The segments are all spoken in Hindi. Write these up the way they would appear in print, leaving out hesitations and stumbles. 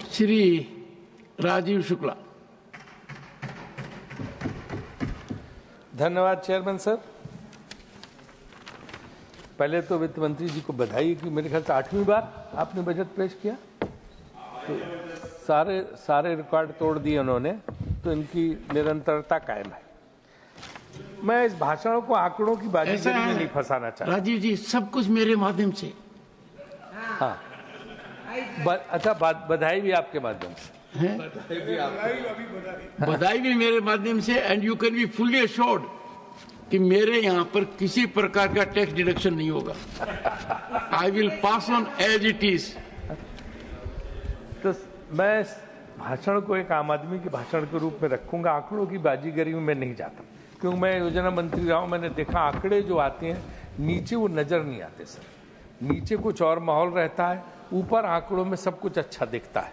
श्री राजीव शुक्ला। धन्यवाद चेयरमैन सर। पहले तो वित्त मंत्री जी को बधाई कि मेरे ख्याल से 8वीं बार आपने बजट पेश किया, तो सारे रिकॉर्ड तोड़ दिए उन्होंने, तो इनकी निरंतरता कायम है। मैं इस भाषण को आंकड़ों की बाजीगरी में नहीं फंसाना चाहता। राजीव जी, सब कुछ मेरे माध्यम से। हाँ, अच्छा, बधाई भी आपके माध्यम से है। बधाई भी मेरे माध्यम से। And you can be fully assured कि मेरे यहाँ पर किसी प्रकार का टैक्स डिडक्शन नहीं होगा। I will pass on as it is. तो मैं इस भाषण को एक आम आदमी के भाषण के रूप में रखूंगा। आंकड़ों की बाजीगरी में मैं नहीं जाता, क्योंकि मैं योजना मंत्री रहा हूं। मैंने देखा आंकड़े जो आते हैं नीचे वो नजर नहीं आते सर। नीचे कुछ और माहौल रहता है, ऊपर आंकड़ों में सब कुछ अच्छा दिखता है,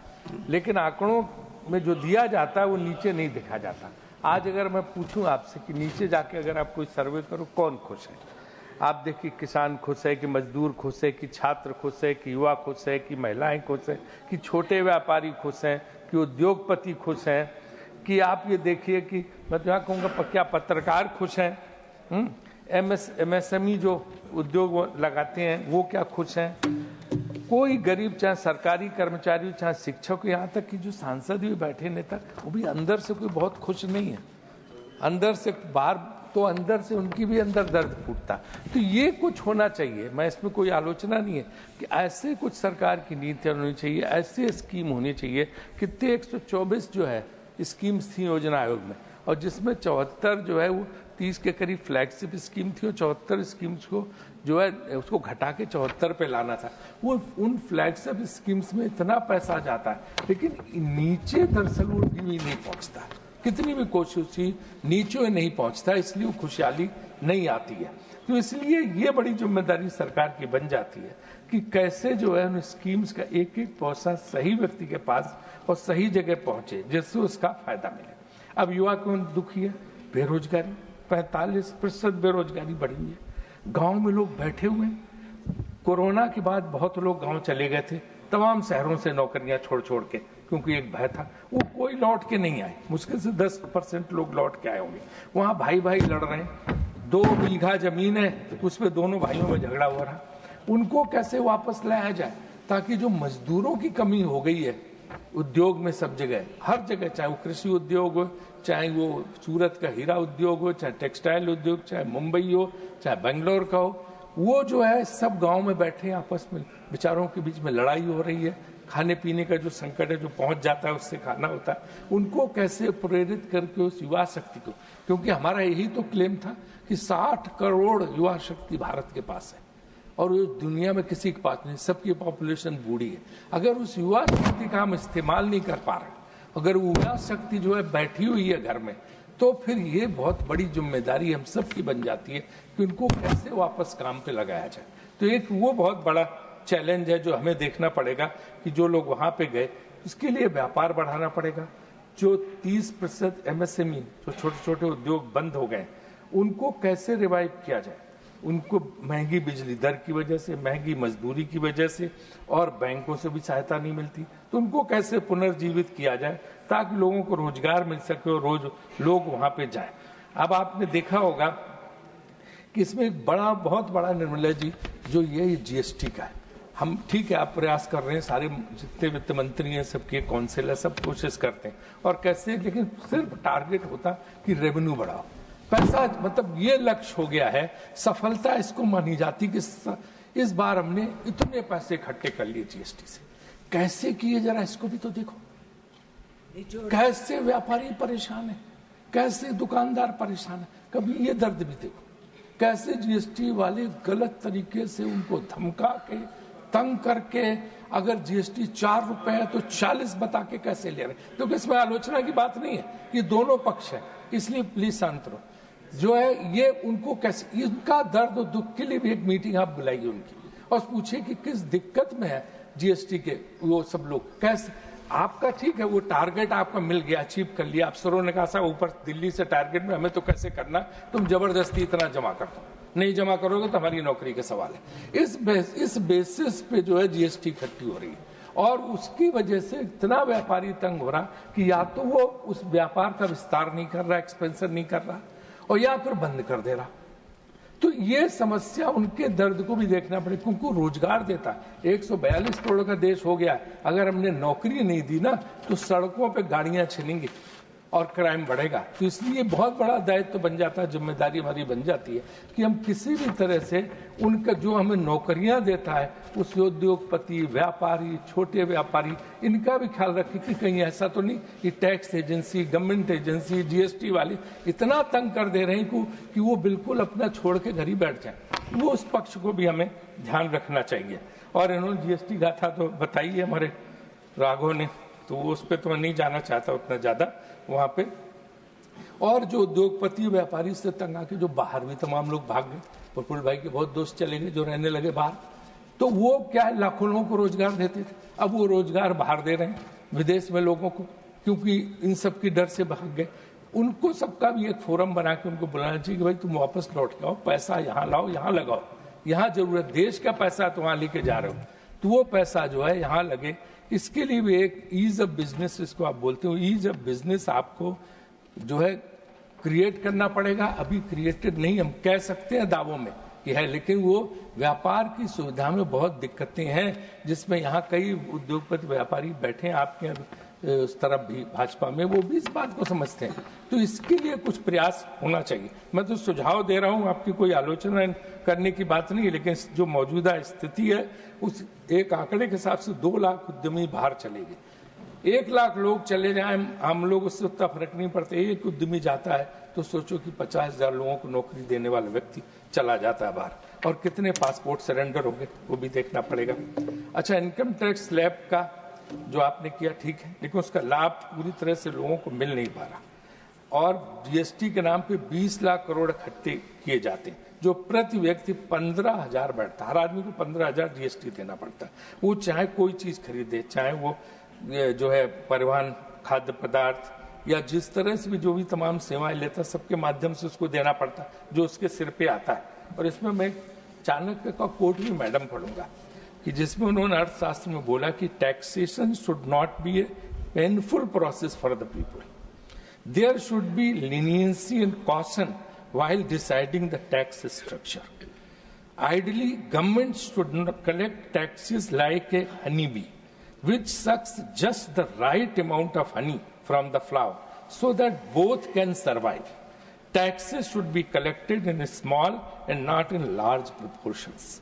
लेकिन आंकड़ों में जो दिया जाता है वो नीचे नहीं दिखा जाता। आज अगर मैं पूछूं आपसे कि नीचे जाके अगर आप कोई सर्वे करो, कौन खुश है? आप देखिए, किसान खुश है कि मजदूर खुश है कि छात्र खुश है कि युवा खुश है कि महिलाएं खुश है कि छोटे व्यापारी खुश हैं कि उद्योगपति खुश हैं कि आप ये देखिए कि मैं तो यहाँ कहूँगा क्या पत्रकार खुश हैं, MSME जो उद्योग लगाते हैं वो क्या खुश हैं? कोई गरीब, चाहे सरकारी कर्मचारी, चाहे शिक्षक, यहाँ तक कि जो सांसद भी बैठे नेता, वो भी अंदर से कोई बहुत खुश नहीं है। अंदर से बाहर तो अंदर से उनकी भी अंदर दर्द फूटता। तो ये कुछ होना चाहिए। मैं इसमें कोई आलोचना नहीं है कि ऐसे कुछ सरकार की नीतियाँ होनी चाहिए, ऐसे स्कीम होनी चाहिए। कितने 124 जो है स्कीम्स थी योजना आयोग में, और जिसमें 74 जो है वो 30 के करीब फ्लैगशिप स्कीम थी, और 74 स्कीम्स को जो है उसको घटा के 74 पे लाना था। वो उन फ्लैगशिप स्कीम्स में इतना पैसा जाता है, लेकिन नीचे दरअसल वो नहीं पहुंचता। कितनी भी कोशिश की, नीचे नहीं पहुंचता, इसलिए वो खुशहाली नहीं आती है। तो इसलिए ये बड़ी जिम्मेदारी सरकार की बन जाती है कि कैसे जो है उन स्कीम्स का एक एक पैसा सही व्यक्ति के पास और सही जगह पहुंचे, जिससे उसका फायदा मिले। अब युवा कौन दुखी है? बेरोजगारी, 45% बेरोजगारी बढ़ी है। गांव में लोग बैठे हुए हैं। कोरोना के बाद बहुत लोग गांव चले गए थे, तमाम शहरों से नौकरियां छोड़ के, क्योंकि एक भय था। वो कोई लौट के नहीं आए, मुश्किल से 10% लोग लौट के आए होंगे। वहां भाई भाई लड़ रहे हैं, 2 बीघा जमीन है, उसमें दोनों भाइयों में झगड़ा हो रहा। उनको कैसे वापस लाया जाए, ताकि जो मजदूरों की कमी हो गई है उद्योग में, सब जगह, हर जगह, चाहे वो कृषि उद्योग हो, चाहे वो सूरत का हीरा उद्योग हो, चाहे टेक्सटाइल उद्योग, चाहे मुंबई हो, चाहे बेंगलोर का हो, वो जो है सब गांव में बैठे आपस में, बेचारों के बीच में लड़ाई हो रही है। खाने पीने का जो संकट है, जो पहुंच जाता है उससे खाना होता है। उनको कैसे प्रेरित करके उस युवा शक्ति को, क्योंकि हमारा यही तो क्लेम था कि 60 करोड़ युवा शक्ति भारत के पास है, और दुनिया में किसी के पास नहीं, सबकी पॉपुलेशन बूढ़ी है। अगर उस युवा शक्ति का हम इस्तेमाल नहीं कर पा रहे, अगर युवा शक्ति जो है बैठी हुई है घर में, तो फिर ये बहुत बड़ी जिम्मेदारी हम सब की बन जाती है कि उनको कैसे वापस काम पे लगाया जाए। तो एक वो बहुत बड़ा चैलेंज है जो हमें देखना पड़ेगा कि जो लोग वहां पे गए, उसके लिए व्यापार बढ़ाना पड़ेगा। जो 30% MSME, जो छोटे छोटे उद्योग बंद हो गए, उनको कैसे रिवाइव किया जाए। उनको महंगी बिजली दर की वजह से, महंगी मजदूरी की वजह से, और बैंकों से भी सहायता नहीं मिलती, तो उनको कैसे पुनर्जीवित किया जाए ताकि लोगों को रोजगार मिल सके और रोज लोग वहां पे जाए। अब आपने देखा होगा कि इसमें एक बहुत बड़ा निर्मला जी जो ये GST का है। हम ठीक है, आप प्रयास कर रहे हैं, सारे जितने वित्त मंत्री हैं, सबके काउंसिल है, सब कोशिश करते हैं और कैसे, लेकिन सिर्फ टारगेट होता कि रेवेन्यू बढ़ाओ, पैसा, मतलब ये लक्ष्य हो गया है। सफलता इसको मानी जाती कि इस बार हमने इतने पैसे इकट्ठे कर लिए GST से। कैसे किए, जरा इसको भी तो देखो। कैसे व्यापारी परेशान है, कैसे दुकानदार परेशान है, कभी ये दर्द भी देखो। कैसे GST वाले गलत तरीके से उनको धमका के, तंग करके, अगर GST 4 रुपए है तो 40 बता के कैसे ले रहे। क्योंकि इसमें आलोचना की बात नहीं है, ये दोनों पक्ष है, इसलिए प्लीज शांत रहो। जो है ये उनको कैसे, इनका दर्द और दुख के लिए भी एक मीटिंग आप बुलाइए उनकी, और पूछिए कि किस दिक्कत में है GST के वो सब लोग। कैसे आपका ठीक है, वो टारगेट आपका मिल गया, अचीव कर लिया, अफसरों ने कहा साहब ऊपर दिल्ली से टारगेट में हमें तो कैसे करना, तुम जबरदस्ती इतना जमा कर दो, नहीं जमा करोगे तो हमारी नौकरी का सवाल है। इस बेसिस पे जो है GST इकट्ठी हो रही है, और उसकी वजह से इतना व्यापारी तंग हो रहा कि या तो वो उस व्यापार का विस्तार नहीं कर रहा, एक्सपेंशन नहीं कर रहा, और या फिर बंद कर दे रहा। तो ये समस्या उनके दर्द को भी देखना पड़ेगा, क्योंकि रोजगार देता 142 करोड़ का देश हो गया। अगर हमने नौकरी नहीं दी ना तो सड़कों पे गाड़ियां छिनेंगी और क्राइम बढ़ेगा। तो इसलिए बहुत बड़ा दायित्व बन जाता है, जिम्मेदारी हमारी बन जाती है कि हम किसी भी तरह से उनका जो हमें नौकरियां देता है उस उद्योगपति, व्यापारी, छोटे व्यापारी, इनका भी ख्याल रखें कि कहीं ऐसा तो नहीं कि tax agency, government agency, GST वाले इतना तंग कर दे रहे हैं कि वो बिल्कुल अपना छोड़ के घर ही बैठ जाए। वो उस पक्ष को भी हमें ध्यान रखना चाहिए। और इन्होंने जीएसटी गाथा तो बताइए हमारे राघव ने, तो उस पर तो मैं नहीं जाना चाहता उतना ज्यादा वहां पे। और जो उद्योगपति व्यापारी से तंग आके जो बाहर भी तमाम लोग भाग गए, प्रफुल्ल भाई के बहुत दोस्त चले गए जो रहने लगे बाहर, तो वो क्या है लाखों लोगों को रोजगार देते थे, अब वो रोजगार बाहर दे रहे हैं विदेश में लोगों को, क्योंकि इन सब की डर से भाग गए। उनको सबका भी एक फोरम बना के उनको बुलाना चाहिए कि भाई तुम वापस लौट के आओ, पैसा यहाँ लाओ, यहाँ लगाओ, यहाँ जरूरत, देश का पैसा तो वहां लेके जा रहे हो, तो वो पैसा जो है यहाँ लगे। इसके लिए भी एक ईज ऑफ बिजनेस, इसको आप बोलते हो, ईज ऑफ बिजनेस आपको जो है क्रिएट करना पड़ेगा। अभी क्रिएटेड नहीं, हम कह सकते हैं दावों में कि है, लेकिन वो व्यापार की सुविधा में बहुत दिक्कतें हैं, जिसमें यहाँ कई उद्योगपति व्यापारी बैठे हैं आपके उस तरफ भी भाजपा में, वो भी इस बात को समझते हैं। तो इसके लिए कुछ प्रयास होना चाहिए। मैं तो सुझाव दे रहा हूँ, आपकी कोई आलोचना करने की बात नहीं है, लेकिन जो मौजूदा स्थिति है उस एक आंकड़े के हिसाब से 2 लाख उद्यमी बाहर चले गए। 1 लाख लोग चले जाएं, हम लोग उससे उतना फर्क नहीं पड़ता। एक उद्यमी जाता है तो सोचो कि 50,000 लोगों को नौकरी देने वाला व्यक्ति चला जाता है बाहर, और कितने पासपोर्ट सरेंडर हो गए वो भी देखना पड़ेगा। अच्छा, इनकम टैक्स स्लैब का जो आपने किया ठीक है, लेकिन उसका लाभ पूरी तरह से लोगों को मिल नहीं पा रहा। और जीएसटी के नाम पे 20 लाख करोड़ इकट्ठे किए जाते हैं, जो प्रति व्यक्ति 15,000 बैठता है। हर आदमी को 15,000 जीएसटी देना पड़ता है, वो चाहे कोई चीज खरीदे, चाहे वो जो है परिवहन, खाद्य पदार्थ, या जिस तरह से भी जो भी तमाम सेवाएं लेता है, सबके माध्यम से उसको देना पड़ता है जो उसके सिर पे आता है। और इसमें मैं चाणक्य का कोट भी मैडम पढ़ूंगा कि जिसमें उन्होंने अर्थशास्त्र में बोला कि taxation should not be a painful process for the people, there should be leniency and caution while deciding the tax structure. Ideally, government should not collect taxes like a honeybee, which sucks just the right amount of honey from the flower so that both can survive. Taxes should be collected in small and not in large proportions.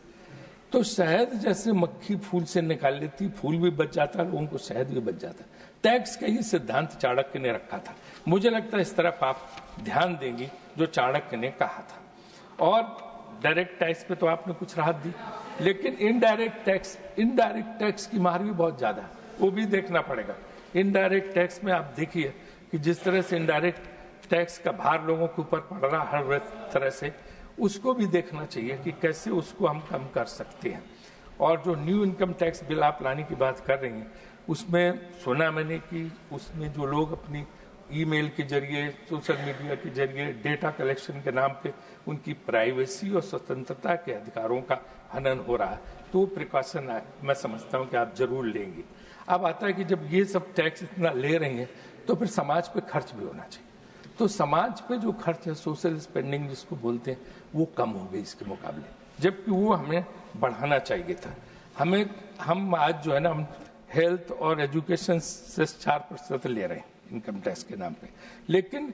तो शहद जैसे मक्खी फूल से निकाल लेती, फूल भी बच जाता है, लोगों को शहद भी बच जाता है। टैक्स का ही सिद्धांत चाणक्य ने रखा था। मुझे लगता है इस तरफ आप ध्यान देंगी जो चाणक्य ने कहा था। और डायरेक्ट टैक्स पे तो आपने कुछ राहत दी, लेकिन इनडायरेक्ट टैक्स की मार भी बहुत ज्यादा है, वो भी देखना पड़ेगा। इनडायरेक्ट टैक्स में आप देखिए कि जिस तरह से इनडायरेक्ट टैक्स का भार लोगों के ऊपर पड़ रहा हर तरह से, उसको भी देखना चाहिए कि कैसे उसको हम कम कर सकते हैं। और जो न्यू इनकम टैक्स बिल आप लाने की बात कर रही हैं, उसमें सुना मैंने कि उसमें जो लोग अपनी ईमेल के जरिए, सोशल मीडिया के जरिए डेटा कलेक्शन के नाम पे उनकी प्राइवेसी और स्वतंत्रता के अधिकारों का हनन हो रहा है, तो वो प्रिकॉशन मैं समझता हूँ कि आप जरूर लेंगे। अब आता है कि जब ये सब टैक्स इतना ले रही हैं तो फिर समाज पे खर्च भी होना चाहिए। तो समाज पे जो खर्च है, सोशल स्पेंडिंग जिसको बोलते हैं, वो कम हो गई इसके मुकाबले, जबकि वो हमें बढ़ाना चाहिए था। हम आज जो है ना, हम हेल्थ और एजुकेशन से 4% ले रहे हैं इनकम टैक्स के नाम पे, लेकिन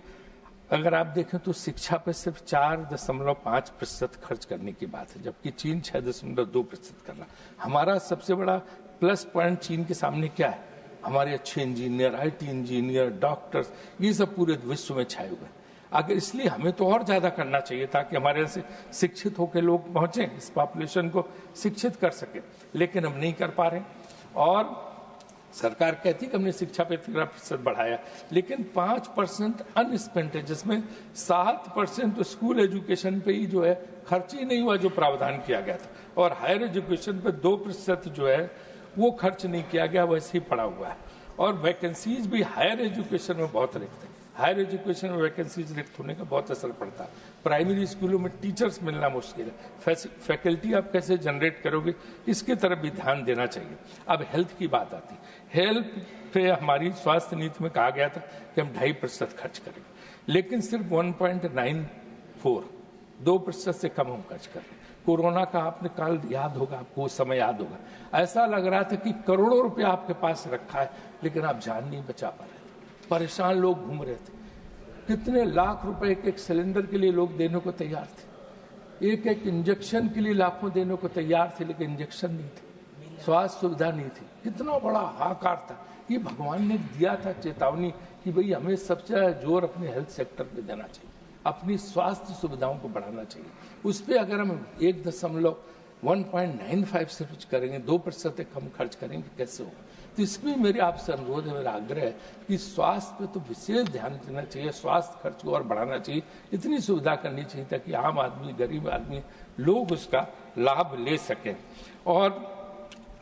अगर आप देखें तो शिक्षा पे सिर्फ 4.5% खर्च करने की बात है, जबकि चीन 6.2% कर रहा। हमारा सबसे बड़ा प्लस पॉइंट चीन के सामने क्या है? हमारे अच्छे इंजीनियर, IT इंजीनियर, डॉक्टर्स, ये सब पूरे विश्व में छाए हुए हैं। अगर इसलिए हमें तो और ज्यादा करना चाहिए ताकि हमारे से शिक्षित होकर लोग पहुंचे, इस पॉपुलेशन को शिक्षित कर सके, लेकिन हम नहीं कर पा रहे। और सरकार कहती है कि हमने शिक्षा पे 13% बढ़ाया, लेकिन 5% अनस्पेंट है, जिसमें 7% स्कूल एजुकेशन पे ही जो है खर्च ही नहीं हुआ जो प्रावधान किया गया था, और हायर एजुकेशन पे 2% जो है वो खर्च नहीं किया गया, वैसे ही पड़ा हुआ है। और वैकेंसीज भी हायर एजुकेशन में बहुत रिक्त है। हायर एजुकेशन में वैकेंसीज रिक्त होने का बहुत असर पड़ता है। प्राइमरी स्कूलों में टीचर्स मिलना मुश्किल है। फैकल्टी आप कैसे जनरेट करोगे, इसकी तरफ भी ध्यान देना चाहिए। अब हेल्थ की बात आती है। हेल्थ पे हमारी स्वास्थ्य नीति में कहा गया था कि हम 2.5% खर्च करेंगे, लेकिन सिर्फ 1.94 2% से कम हम खर्च कर रहे हैं। कोरोना का आपने काल याद होगा, आपको वो समय याद होगा, ऐसा लग रहा था कि करोड़ों रुपए आपके पास रखा है लेकिन आप जान नहीं बचा पा रहे थे। परेशान लोग घूम रहे थे। कितने लाख रुपए एक सिलेंडर के लिए लोग देने को तैयार थे, एक इंजेक्शन के लिए लाखों देने को तैयार थे, लेकिन इंजेक्शन नहीं थे, स्वास्थ्य सुविधा नहीं थी। कितना बड़ा हाहाकार था। ये भगवान ने दिया था चेतावनी कि भाई हमें सबसे ज्यादा जोर अपने हेल्थ सेक्टर पे देना चाहिए, अपनी स्वास्थ्य सुविधाओं को बढ़ाना चाहिए। उस पर अगर हम 1.95 से खर्च करेंगे, 2% से कम खर्च करेंगे, कैसे होगा? तो इसमें मेरे आपसे अनुरोध है, मेरा आग्रह है कि स्वास्थ्य पे तो विशेष ध्यान देना चाहिए, स्वास्थ्य खर्च को और बढ़ाना चाहिए। इतनी सुविधा करनी चाहिए ताकि आम आदमी, गरीब आदमी लोग उसका लाभ ले सकें। और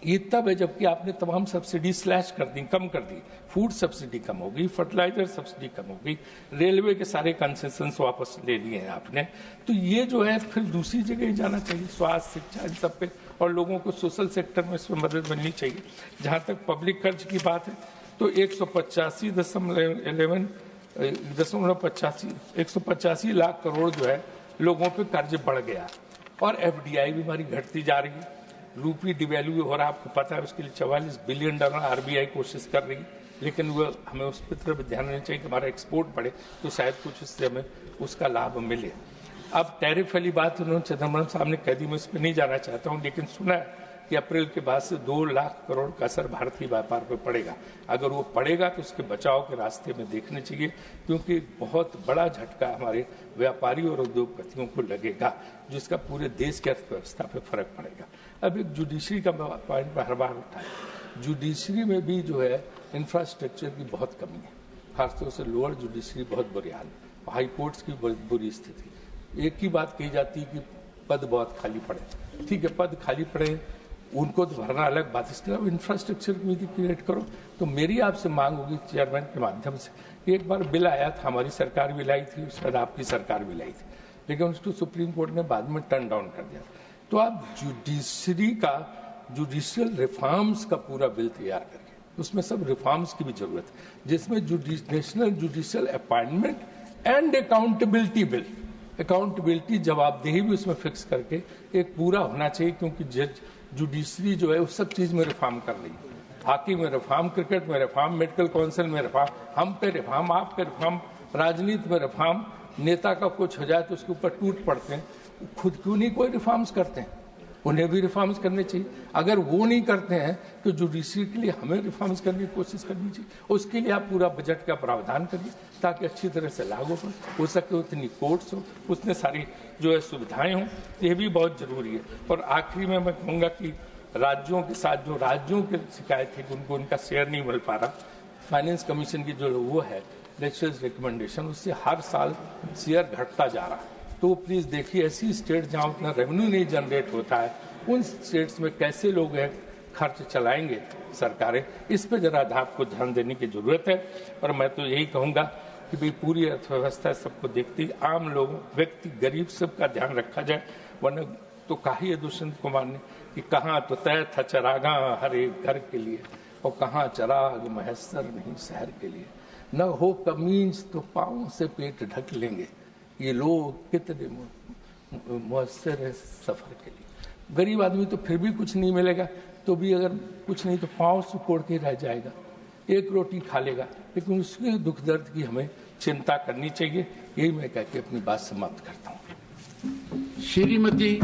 ये तब है जबकि आपने तमाम सब्सिडी स्लैश कर दी, कम कर दी। फूड सब्सिडी कम हो गई, फर्टिलाइजर सब्सिडी कम हो गई, रेलवे के सारे कंसेशंस वापस ले लिए हैं आपने। तो ये जो है फिर दूसरी जगह ही जाना चाहिए, स्वास्थ्य, शिक्षा, इन सब पे, और लोगों को सोशल सेक्टर में इसमें मदद मिलनी चाहिए। जहाँ तक पब्लिक खर्च की बात है तो 185 लाख करोड़ जो है लोगों पे कर्ज बढ़ गया, और FDI भी हमारी घटती जा रही है। रूपी डिवैल्यू हो रहा है, आपको पता है, उसके लिए $44 बिलियन RBI कोशिश कर रही है, लेकिन वो हमें उस पर तरफ ध्यान देना चाहिए कि हमारा एक्सपोर्ट बढ़े तो शायद कुछ उससे हमें उसका लाभ मिले। अब टैरिफ वाली बात उन्होंने चिदम्बरम साहब ने कह दी, मैं इस पर नहीं जाना चाहता हूँ, लेकिन सुना है कि अप्रैल के बाद से 2 लाख करोड़ का असर भारतीय व्यापार पर पड़ेगा। अगर वो पड़ेगा तो उसके बचाव के रास्ते में देखने चाहिए, क्योंकि बहुत बड़ा झटका हमारे व्यापारी और उद्योगपतियों को लगेगा, जिसका पूरे देश की अर्थव्यवस्था पर फर्क पड़ेगा। अब एक जुडिशरी का पॉइंट हर बार उठा है। जुडिशरी में भी जो है इंफ्रास्ट्रक्चर की बहुत कमी है, खासतौर से लोअर जुडिशरी बहुत बुरी हाल है, हाई कोर्ट्स की बहुत बुरी स्थिति। एक ही बात कही जाती है कि पद बहुत खाली पड़े, ठीक है, पद खाली पड़े, उनको तो भरना अलग बात, इसके अलावा इंफ्रास्ट्रक्चर कमेटी क्रिएट करो। तो मेरी आपसे मांग होगी चेयरमैन के माध्यम से, एक बार बिल आया था, हमारी सरकार भी लाई थी, उसके बाद आपकी सरकार भी लाई थी, लेकिन उसको सुप्रीम कोर्ट ने बाद में टर्न डाउन कर दिया। तो आप जुडिशरी का, जुडिशियल रिफॉर्म्स का पूरा बिल तैयार करके, उसमें सब रिफॉर्म्स की भी जरूरत है, जिसमें national judicial appointment and accountability bill, accountability, जवाबदेही भी उसमें फिक्स करके एक पूरा होना चाहिए, क्योंकि जुडिशरी जो है उस सब चीज में रिफॉर्म कर रही है। हॉकी में रिफॉर्म, क्रिकेट में रिफॉर्म, मेडिकल काउंसिल में रिफॉर्म, हम पे रिफॉर्म, आप पे रिफॉर्म, राजनीति में रिफॉर्म। नेता का कुछ हो जाए तो उसके ऊपर टूट पड़ते हैं, खुद क्यों नहीं कोई रिफॉर्म्स करते हैं? उन्हें भी रिफॉर्म्स करने चाहिए। अगर वो नहीं करते हैं तो जुडिशरी के लिए हमें रिफॉर्म्स करने की कोशिश करनी चाहिए। उसके लिए आप पूरा बजट का प्रावधान करिए ताकि अच्छी तरह से लागू हो सके, उतनी कोर्ट्स हो, उतने सारी जो है सुविधाएं हों, ये भी बहुत जरूरी है। और आखिरी में मैं कहूँगा कि राज्यों के साथ जो राज्यों की शिकायत है कि उनको उनका शेयर नहीं मिल पा रहा, फाइनेंस कमीशन की जो वो है लेजिस्लेटिव रिकमेंडेशन, उससे हर साल शेयर घटता जा रहा है। तो प्लीज देखिए, ऐसी स्टेट जहां उतना रेवेन्यू नहीं जनरेट होता है, उन स्टेट्स में कैसे लोग हैं खर्च चलाएंगे सरकारें, इस पर जरा आपको ध्यान देने की जरूरत है। और मैं तो यही कहूंगा कि भाई पूरी अर्थव्यवस्था सबको देखती, आम लोगों, व्यक्ति, गरीब सबका ध्यान रखा जाए। वरना तो कहा है दुष्यंत कुमार ने कि कहाँ तो तय था चरागा हर एक घर के लिए, और कहाँ चराग मैसर नहीं शहर के लिए, न हो कमीज तो पाँव से पेट ढक लेंगे, ये लोग कितने मुयस्सर है सफर के लिए। गरीब आदमी तो फिर भी कुछ नहीं मिलेगा, तो भी अगर कुछ नहीं तो पाँव से कोड़ के रह जाएगा, एक रोटी खा लेगा, लेकिन उसके दुख दर्द की हमें चिंता करनी चाहिए। यही मैं कह के अपनी बात समाप्त करता हूँ। श्रीमती